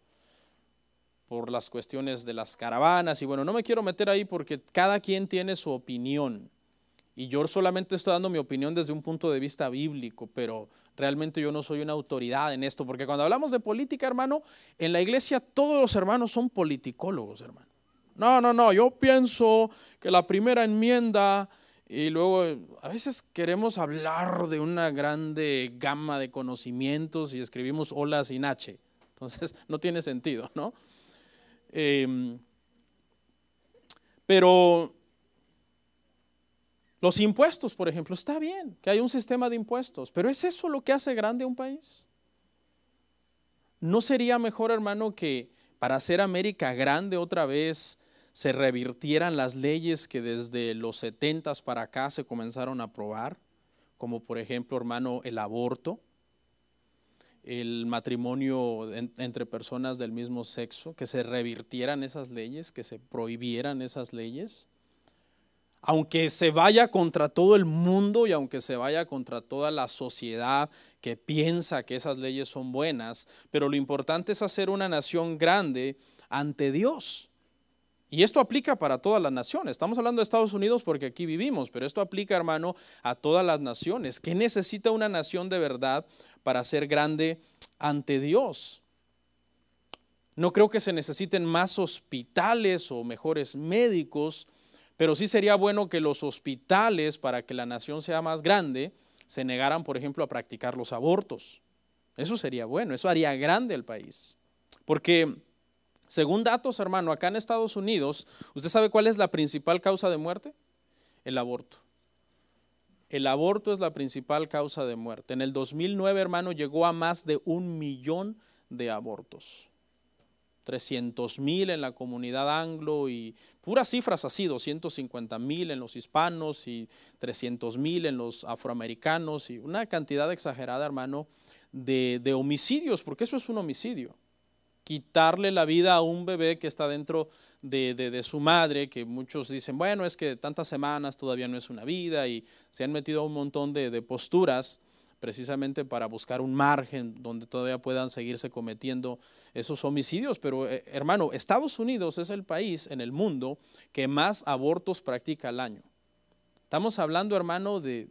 por las cuestiones de las caravanas, y bueno, no me quiero meter ahí porque cada quien tiene su opinión, y yo solamente estoy dando mi opinión desde un punto de vista bíblico, pero realmente yo no soy una autoridad en esto, porque cuando hablamos de política, hermano, en la iglesia todos los hermanos son politicólogos, hermano. No, yo pienso que la primera enmienda, y luego a veces queremos hablar de una grande gama de conocimientos y escribimos hola sin H, entonces no tiene sentido, ¿no? Pero Los impuestos, por ejemplo, está bien que haya un sistema de impuestos, pero ¿es eso lo que hace grande a un país? ¿No sería mejor, hermano, que para hacer América grande otra vez se revirtieran las leyes que desde los 70 para acá se comenzaron a aprobar? Como por ejemplo, hermano, el aborto, el matrimonio entre personas del mismo sexo, que se revirtieran esas leyes, que se prohibieran esas leyes. Aunque se vaya contra todo el mundo y aunque se vaya contra toda la sociedad que piensa que esas leyes son buenas, pero lo importante es hacer una nación grande ante Dios. Y esto aplica para todas las naciones. Estamos hablando de Estados Unidos porque aquí vivimos, pero esto aplica, hermano, a todas las naciones. ¿Qué necesita una nación de verdad para ser grande ante Dios? No creo que se necesiten más hospitales o mejores médicos, pero sí sería bueno que los hospitales, para que la nación sea más grande, se negaran, por ejemplo, a practicar los abortos. Eso sería bueno, eso haría grande el país. Porque, según datos, hermano, acá en Estados Unidos, ¿usted sabe cuál es la principal causa de muerte? El aborto. El aborto es la principal causa de muerte. En el 2009, hermano, llegó a más de 1 millón de abortos. 300,000 en la comunidad anglo y puras cifras así, 250,000 en los hispanos y 300,000 en los afroamericanos y una cantidad exagerada, hermano, de homicidios, porque eso es un homicidio. Quitarle la vida a un bebé que está dentro de su madre, que muchos dicen, bueno, es que tantas semanas todavía no es una vida, y se han metido a un montón de posturas precisamente para buscar un margen donde todavía puedan seguirse cometiendo esos homicidios. Pero hermano, Estados Unidos es el país en el mundo que más abortos practica al año. Estamos hablando, hermano, de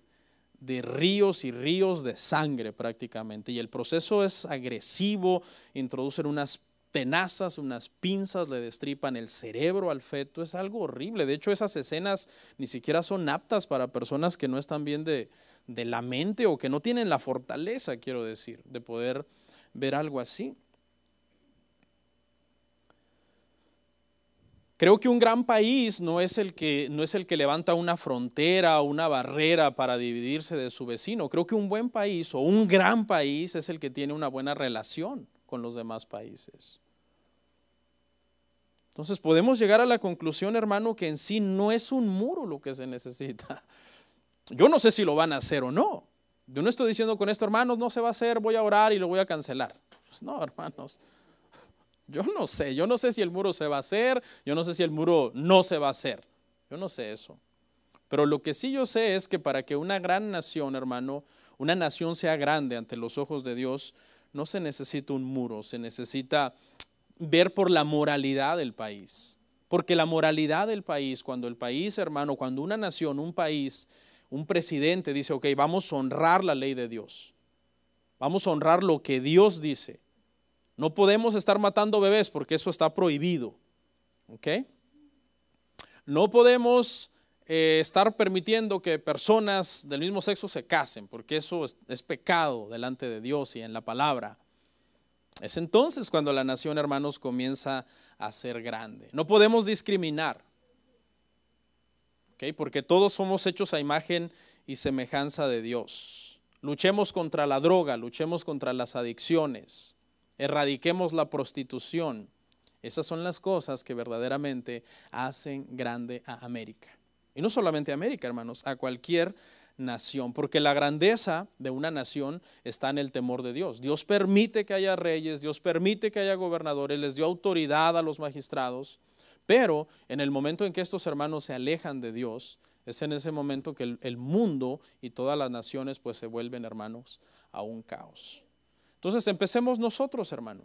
ríos y ríos de sangre prácticamente, y el proceso es agresivo. Introducen unas tenazas, unas pinzas, le destripan el cerebro al feto, es algo horrible. De hecho, esas escenas ni siquiera son aptas para personas que no están bien de la mente o que no tienen la fortaleza, quiero decir, de poder ver algo así. Creo que un gran país no es el que levanta una frontera o una barrera para dividirse de su vecino. Creo que un buen país o un gran país es el que tiene una buena relación con los demás países. Entonces podemos llegar a la conclusión, hermano, que en sí no es un muro lo que se necesita. Yo no sé si lo van a hacer o no. Yo no estoy diciendo con esto, hermanos, no se va a hacer, voy a orar y lo voy a cancelar. Pues no, hermanos. Yo no sé si el muro se va a hacer, yo no sé si el muro no se va a hacer. Yo no sé eso. Pero lo que sí yo sé es que para que una gran nación, hermano, una nación sea grande ante los ojos de Dios, no se necesita un muro, se necesita ver por la moralidad del país. Porque la moralidad del país, cuando el país, hermano, cuando una nación, un país, un presidente dice, ok, vamos a honrar la ley de Dios, vamos a honrar lo que Dios dice. No podemos estar matando bebés porque eso está prohibido. ¿Ok? No podemos estar permitiendo que personas del mismo sexo se casen porque eso es pecado delante de Dios y en la palabra. Es entonces cuando la nación, hermanos, comienza a ser grande. No podemos discriminar. ¿Ok? Porque todos somos hechos a imagen y semejanza de Dios. Luchemos contra la droga, luchemos contra las adicciones. Erradiquemos la prostitución. Esas son las cosas que verdaderamente hacen grande a América. Y no solamente a América, hermanos, a cualquier nación, porque la grandeza de una nación está en el temor de Dios. Dios permite que haya reyes, Dios permite que haya gobernadores, les dio autoridad a los magistrados, pero en el momento en que estos hermanos se alejan de Dios, es en ese momento que el mundo y todas las naciones pues se vuelven, hermanos, a un caos. Entonces empecemos nosotros, hermano.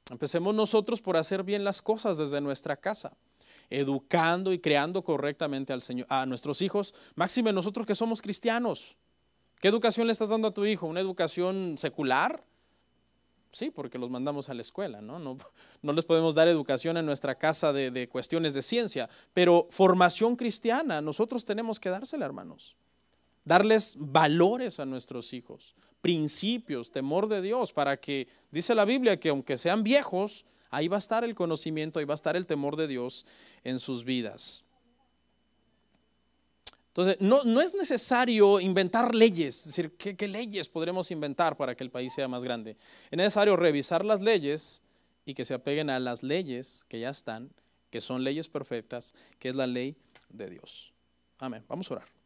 Empecemos nosotros por hacer bien las cosas desde nuestra casa, educando y creando correctamente a nuestros hijos, máxime nosotros que somos cristianos. ¿Qué educación le estás dando a tu hijo? ¿Una educación secular? Sí, porque los mandamos a la escuela, ¿no? No les podemos dar educación en nuestra casa de cuestiones de ciencia, pero formación cristiana nosotros tenemos que dársela, hermanos. Darles valores a nuestros hijos, principios, temor de Dios, para que, dice la Biblia, que aunque sean viejos, ahí va a estar el conocimiento, ahí va a estar el temor de Dios en sus vidas. Entonces, no es necesario inventar leyes, es decir, ¿qué leyes podremos inventar para que el país sea más grande? Es necesario revisar las leyes y que se apeguen a las leyes que ya están, que son leyes perfectas, que es la ley de Dios. Amén. Vamos a orar.